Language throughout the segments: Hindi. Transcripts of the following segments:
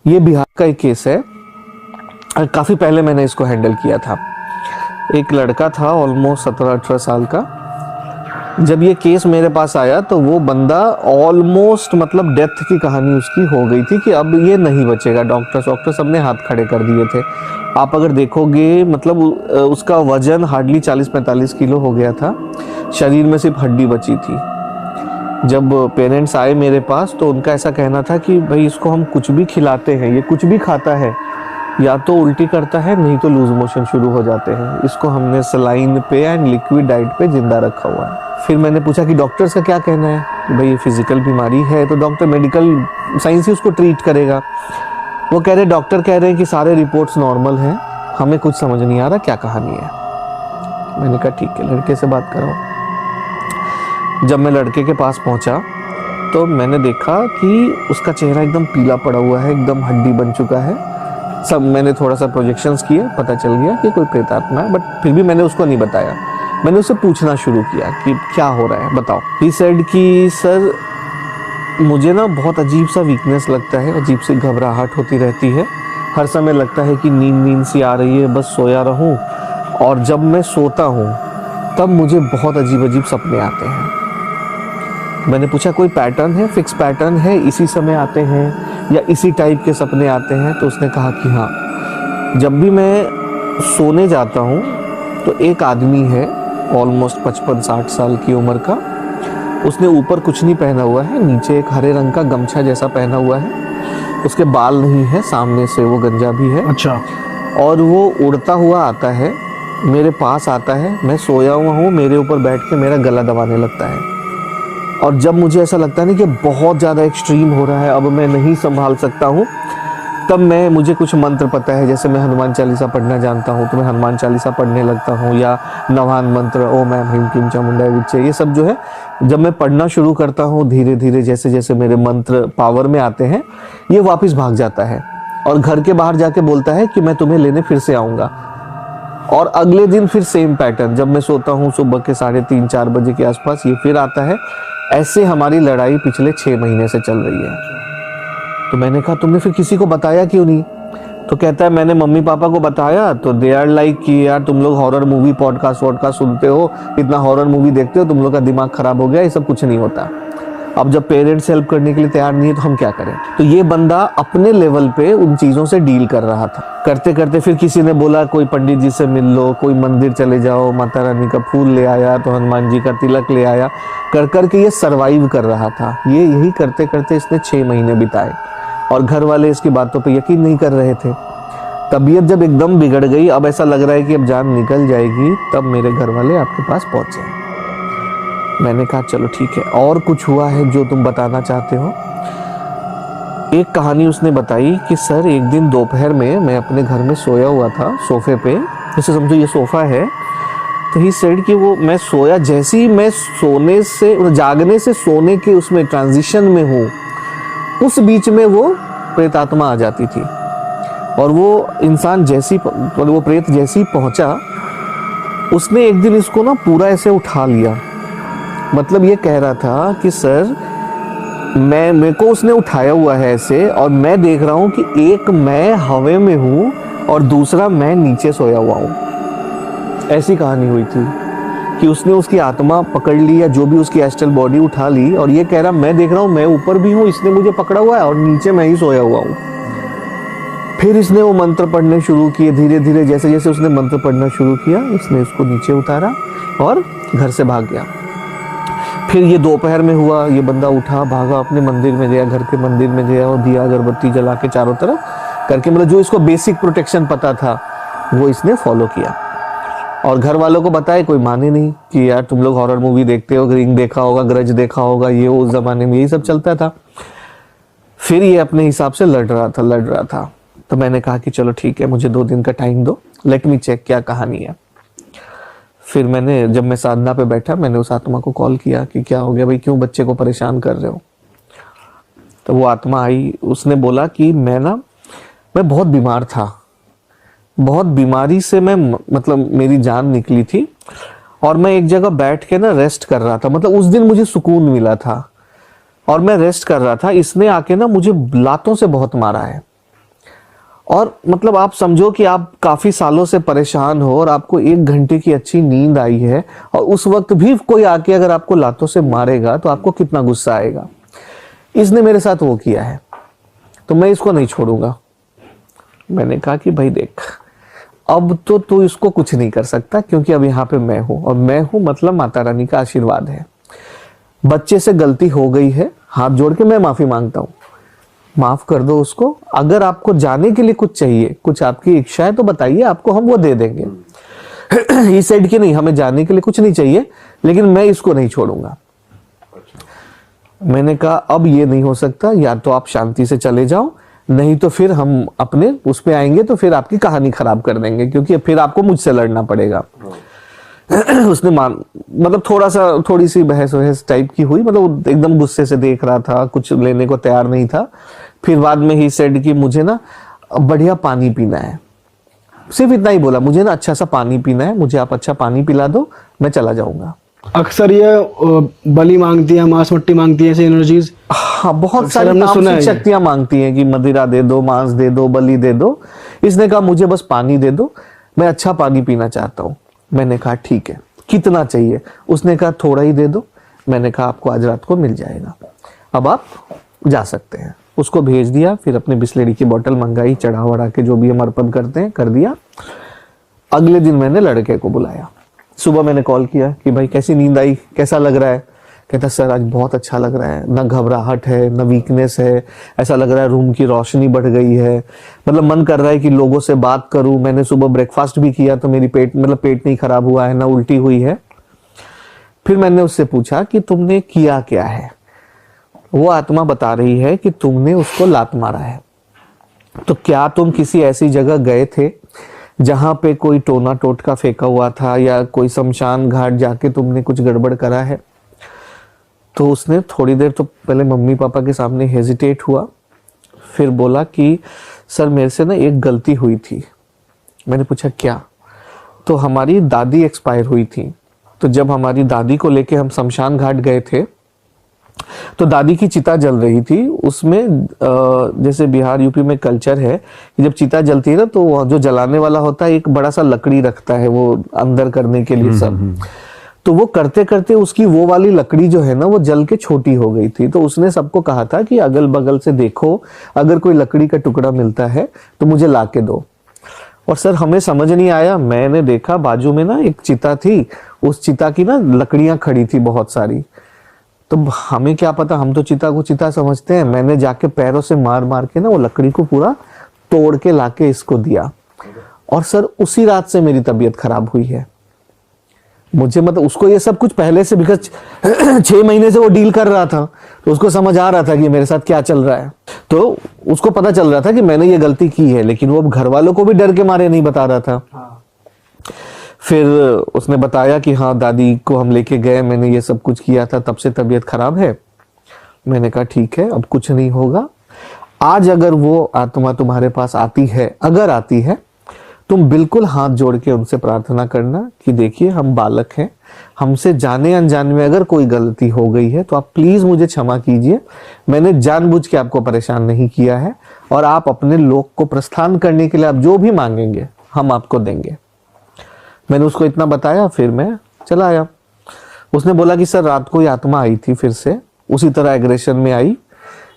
ये बिहार का एक केस है, काफ़ी पहले मैंने इसको हैंडल किया था। एक लड़का था ऑलमोस्ट 17-18 साल का। जब ये केस मेरे पास आया तो वो बंदा ऑलमोस्ट मतलब डेथ की कहानी उसकी हो गई थी कि अब ये नहीं बचेगा। डॉक्टर सबने हाथ खड़े कर दिए थे। आप अगर देखोगे मतलब उसका वजन हार्डली 40-45 किलो हो गया था, शरीर में सिर्फ हड्डी बची थी। जब पेरेंट्स आए मेरे पास तो उनका ऐसा कहना था कि भाई इसको हम कुछ भी खिलाते हैं, ये कुछ भी खाता है, या तो उल्टी करता है नहीं तो लूज मोशन शुरू हो जाते हैं। इसको हमने सलाइन पे एंड लिक्विड डाइट पे जिंदा रखा हुआ है। फिर मैंने पूछा कि डॉक्टर्स का क्या कहना है कि भाई ये फिजिकल बीमारी है तो डॉक्टर मेडिकल साइंस ही उसको ट्रीट करेगा। वो कह रहे डॉक्टर कह रहे हैं कि सारे रिपोर्ट्स नॉर्मल हैं, हमें कुछ समझ नहीं आ रहा क्या कहानी है। मैंने कहा ठीक है, लड़के से बात कराओ। जब मैं लड़के के पास पहुंचा तो मैंने देखा कि उसका चेहरा एकदम पीला पड़ा हुआ है, एकदम हड्डी बन चुका है सब। मैंने थोड़ा सा प्रोजेक्शंस किए, पता चल गया कि कोई प्रेतात्मा है, बट फिर भी मैंने उसको नहीं बताया। मैंने उससे पूछना शुरू किया कि क्या हो रहा है बताओ। ही सेड कि सर मुझे ना बहुत अजीब सा वीकनेस लगता है, अजीब सी घबराहट होती रहती है, हर समय लगता है कि नींद सी आ रही है, बस सोया रहूं, और जब मैं सोता हूं तब मुझे बहुत अजीब अजीब सपने आते हैं। मैंने पूछा कोई पैटर्न है, फिक्स पैटर्न है, इसी समय आते हैं या इसी टाइप के सपने आते हैं? तो उसने कहा कि हाँ, जब भी मैं सोने जाता हूँ तो एक आदमी है ऑलमोस्ट 55-60 साल की उम्र का, उसने ऊपर कुछ नहीं पहना हुआ है, नीचे एक हरे रंग का गमछा जैसा पहना हुआ है, उसके बाल नहीं है, सामने से वो गंजा भी है। अच्छा। और वो उड़ता हुआ आता है, मेरे पास आता है, मैं सोया हुआ हूँ, मेरे ऊपर बैठ के मेरा गला दबाने लगता है। और जब मुझे ऐसा लगता है ना कि बहुत ज़्यादा एक्सट्रीम हो रहा है, अब मैं नहीं संभाल सकता हूँ, तब मुझे कुछ मंत्र पता है, जैसे मैं हनुमान चालीसा पढ़ना जानता हूँ तो मैं हनुमान चालीसा पढ़ने लगता हूँ, या नवान मंत्र ओम ऐं ह्रीं क्लीं चामुंडाय विच्चे, ये सब जो है जब मैं पढ़ना शुरू करता हूँ धीरे धीरे जैसे जैसे मेरे मंत्र पावर में आते हैं, ये वापस भाग जाता है और घर के बाहर जाके बोलता है कि मैं तुम्हें लेने फिर से आऊँगा। और अगले दिन फिर सेम पैटर्न, जब मैं सोता हूँ सुबह के 3:30-4 बजे के आसपास ये फिर आता है। ऐसे हमारी लड़ाई पिछले 6 महीने से चल रही है। तो मैंने कहा तुमने फिर किसी को बताया क्यों नहीं? तो कहता है मैंने मम्मी पापा को बताया तो दे आर लाइक कि यार तुम लोग हॉरर मूवी पॉडकास्ट सुनते हो, इतना हॉरर मूवी देखते हो, तुम लोग का दिमाग खराब हो गया, ये सब कुछ नहीं होता। अब जब पेरेंट्स हेल्प करने के लिए तैयार नहीं है तो हम क्या करें? तो ये बंदा अपने लेवल पे उन चीज़ों से डील कर रहा था। करते करते फिर किसी ने बोला कोई पंडित जी से मिल लो, कोई मंदिर चले जाओ, माता रानी का फूल ले आया तो हनुमान जी का तिलक ले आया, कर करके ये सर्वाइव कर रहा था। ये यही करते करते इसने 6 महीने बिताए और घर वाले इसकी बातों पे यकीन नहीं कर रहे थे। तबीयत जब एकदम बिगड़ गई, अब ऐसा लग रहा है कि अब जान निकल जाएगी, तब मेरे घर वाले आपके पास पहुंचे। मैंने कहा चलो ठीक है, और कुछ हुआ है जो तुम बताना चाहते हो? एक कहानी उसने बताई कि सर एक दिन दोपहर में मैं अपने घर में सोया हुआ था सोफे पे, जैसे समझो ये सोफा है, तो ही सेड कि वो मैं सोया, जैसे ही मैं सोने से जागने से सोने के उसमें ट्रांजिशन में हूँ, उस बीच में वो प्रेतात्मा आ जाती थी। और वो इंसान जैसी वो प्रेत जैसी पहुंचा, उसने एक दिन इसको ना पूरा ऐसे उठा लिया। मतलब ये कह रहा था कि सर मेरे को उसने उठाया हुआ है ऐसे, और मैं देख रहा हूँ कि एक मैं हवा में हूँ और दूसरा मैं नीचे सोया हुआ हूँ। ऐसी कहानी हुई थी कि उसने उसकी आत्मा पकड़ ली या जो भी उसकी एस्ट्रल बॉडी उठा ली, और ये कह रहा मैं देख रहा हूँ मैं ऊपर भी हूँ, इसने मुझे पकड़ा हुआ है और नीचे मैं ही सोया हुआ हूँ। फिर इसने वो मंत्र पढ़ने शुरू किए, धीरे धीरे जैसे जैसे उसने मंत्र पढ़ना शुरू किया, इसने उसको नीचे उतारा और घर से भाग गया। फिर ये दोपहर में हुआ, ये बंदा उठा, भागा, अपने मंदिर में गया, घर के मंदिर में गया और दिया अगरबत्ती जला के चारों तरफ करके, मतलब जो इसको बेसिक प्रोटेक्शन पता था वो इसने फॉलो किया। और घर वालों को बताए, कोई माने नहीं कि यार तुम लोग हॉरर मूवी देखते हो, रिंग देखा होगा, ग्रज देखा होगा, ये उस जमाने में यही सब चलता था। फिर ये अपने हिसाब से लड़ रहा था। तो मैंने कहा कि चलो ठीक है, मुझे 2 दिन का टाइम दो, लेट मी चेक क्या कहानी है। फिर जब मैं साधना पे बैठा, मैंने उस आत्मा को कॉल किया कि क्या हो गया भाई, क्यों बच्चे को परेशान कर रहे हो? तो वो आत्मा आई, उसने बोला कि मैं बहुत बीमार था, बहुत बीमारी से मैं मतलब मेरी जान निकली थी, और मैं एक जगह बैठ के ना रेस्ट कर रहा था। मतलब उस दिन मुझे सुकून मिला था और मैं रेस्ट कर रहा था। इसने आके ना मुझे लातों से बहुत मारा है, और मतलब आप समझो कि आप काफी सालों से परेशान हो और आपको 1 घंटे की अच्छी नींद आई है, और उस वक्त भी कोई आके अगर आपको लातों से मारेगा तो आपको कितना गुस्सा आएगा। इसने मेरे साथ वो किया है, तो मैं इसको नहीं छोड़ूंगा। मैंने कहा कि भाई देख, अब तो तू इसको कुछ नहीं कर सकता, क्योंकि अब यहाँ पे मैं हूं, और मैं हूं मतलब माता रानी का आशीर्वाद है। बच्चे से गलती हो गई है, हाथ जोड़ के मैं माफी मांगता हूं, माफ कर दो उसको। अगर आपको जाने के लिए कुछ चाहिए, कुछ आपकी इच्छा है तो बताइए, आपको हम वो दे देंगे। ही सेड कि नहीं, हमें जाने के लिए कुछ नहीं चाहिए, लेकिन मैं इसको नहीं छोड़ूंगा। मैंने कहा अब ये नहीं हो सकता, या तो आप शांति से चले जाओ, नहीं तो फिर हम अपने उस पे आएंगे तो फिर आपकी कहानी खराब कर देंगे, क्योंकि फिर आपको मुझसे लड़ना पड़ेगा। उसने मतलब थोड़ी सी बहस वहस टाइप की हुई, मतलब एकदम गुस्से से देख रहा था, कुछ लेने को तैयार नहीं था। फिर बाद में ही सेड कि मुझे ना बढ़िया पानी पीना है, सिर्फ इतना ही बोला, मुझे ना अच्छा सा पानी पीना है, मुझे आप अच्छा पानी पिला दो, मैं चला जाऊंगा। अक्सर ये बलि मांगती है, मांस मट्टी मांगती है, ऐसी एनर्जीज। हाँ, बहुत सारी तामसिक शक्तियां मांगती हैं कि मदिरा दे दो, मांस दे दो, बलि दे दो। इसने कहा मुझे बस पानी दे दो, मैं अच्छा पानी पीना चाहता हूँ। मैंने कहा ठीक है, कितना चाहिए? उसने कहा थोड़ा ही दे दो। मैंने कहा आपको आज रात को मिल जाएगा, अब आप जा सकते हैं। उसको भेज दिया, फिर अपने बिस्लेरी की बोतल मंगाई, चढ़ा वढ़ा के जो भी हम अर्पण करते हैं कर दिया। अगले दिन मैंने लड़के को बुलाया, सुबह मैंने कॉल किया कि भाई कैसी नींद आई, कैसा लग रहा है? कहता सर आज बहुत अच्छा लग रहा है, ना घबराहट है ना वीकनेस है, ऐसा लग रहा है रूम की रोशनी बढ़ गई है, मतलब मन कर रहा है कि लोगों से बात करूं। मैंने सुबह ब्रेकफास्ट भी किया तो मेरी पेट नहीं खराब हुआ है, ना उल्टी हुई है। फिर मैंने उससे पूछा कि तुमने किया क्या है? वो आत्मा बता रही है कि तुमने उसको लात मारा है। तो क्या तुम किसी ऐसी जगह गए थे जहां पे कोई टोना टोटका फेंका हुआ था, या कोई शमशान घाट जाके तुमने कुछ गड़बड़ करा है? तो उसने थोड़ी देर तो पहले मम्मी पापा के सामने हेजिटेट हुआ, फिर बोला कि सर मेरे से ना एक गलती हुई थी। मैंने पूछा क्या? तो हमारी दादी एक्सपायर हुई थी, तो जब हमारी दादी को लेके हम शमशान घाट गए थे तो दादी की चिता जल रही थी। उसमें जैसे बिहार यूपी में कल्चर है कि जब चिता जलती है ना तो जो जलाने वाला होता है एक बड़ा सा लकड़ी रखता है वो अंदर करने के लिए सब। तो वो करते करते उसकी वो वाली लकड़ी जो है ना वो जल के छोटी हो गई थी। तो उसने सबको कहा था कि अगल बगल से देखो, अगर कोई लकड़ी का टुकड़ा मिलता है तो मुझे ला के दो। और सर हमें समझ नहीं आया, मैंने देखा बाजू में ना एक चिता थी, उस चिता की ना लकड़ियां खड़ी थी बहुत सारी। तो हमें क्या पता, हम तो चिता को चिता समझते हैं। मैंने जाके पैरों से मार मार के ना वो लकड़ी को पूरा तोड़ के लाके इसको दिया। और सर उसी रात से मेरी तबीयत खराब हुई है। मुझे मतलब उसको ये सब कुछ पहले से, बिकॉज 6 महीने से वो डील कर रहा था, तो उसको समझ आ रहा था कि मेरे साथ क्या चल रहा है। तो उसको पता चल रहा था कि मैंने ये गलती की है, लेकिन वो घर वालों को भी डर के मारे नहीं बता रहा था। फिर उसने बताया कि हाँ दादी को हम लेके गए, मैंने ये सब कुछ किया था, तब से तबीयत खराब है। मैंने कहा ठीक है, अब कुछ नहीं होगा। आज अगर वो आत्मा तुम्हारे पास आती है, अगर आती है, तुम बिल्कुल हाथ जोड़ के उनसे प्रार्थना करना कि देखिए हम बालक हैं, हमसे जाने अनजाने में अगर कोई गलती हो गई है तो आप प्लीज मुझे क्षमा कीजिए। मैंने जानबूझ के आपको परेशान नहीं किया है, और आप अपने लोक को प्रस्थान करने के लिए आप जो भी मांगेंगे हम आपको देंगे। मैंने उसको इतना बताया, फिर मैं चला आया। उसने बोला कि सर रात को ही आत्मा आई थी, फिर से उसी तरह एग्रेशन में आई,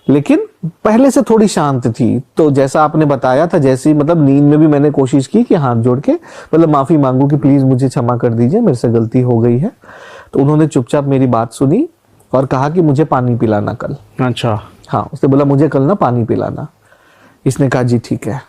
लेकिन पहले से थोड़ी शांत थी। तो जैसा आपने बताया था, जैसी मतलब नींद में भी मैंने कोशिश की कि हाथ जोड़ के मतलब माफी मांगू कि प्लीज मुझे क्षमा कर दीजिए, मेरे से गलती हो गई है। तो उन्होंने चुपचाप मेरी बात सुनी और कहा कि मुझे पानी पिलाना कल। अच्छा। हाँ, उसने बोला मुझे कल ना पानी पिलाना। इसने कहा जी ठीक है।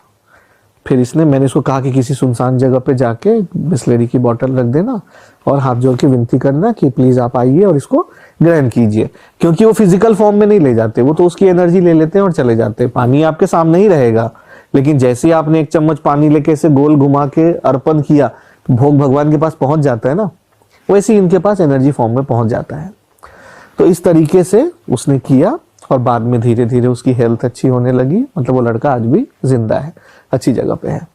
फिर मैंने इसको कहा कि किसी सुनसान जगह पे जाके बिस्लेरी की बोतल रख देना और हाथ जोड़ के विनती करना कि प्लीज आप आइए और इसको ग्रहण कीजिए, क्योंकि वो फिजिकल फॉर्म में नहीं ले जाते, वो तो उसकी एनर्जी ले लेते हैं और चले जाते हैं। पानी आपके सामने ही रहेगा, लेकिन जैसे ही आपने 1 चम्मच पानी लेके इसे गोल घुमा के अर्पण किया तो भोग भगवान के पास पहुंच जाता है ना, वैसे ही इनके पास एनर्जी फॉर्म में पहुंच जाता है। तो इस तरीके से उसने किया और बाद में धीरे धीरे उसकी हेल्थ अच्छी होने लगी। मतलब वो लड़का आज भी जिंदा है, अच्छी जगह पे है।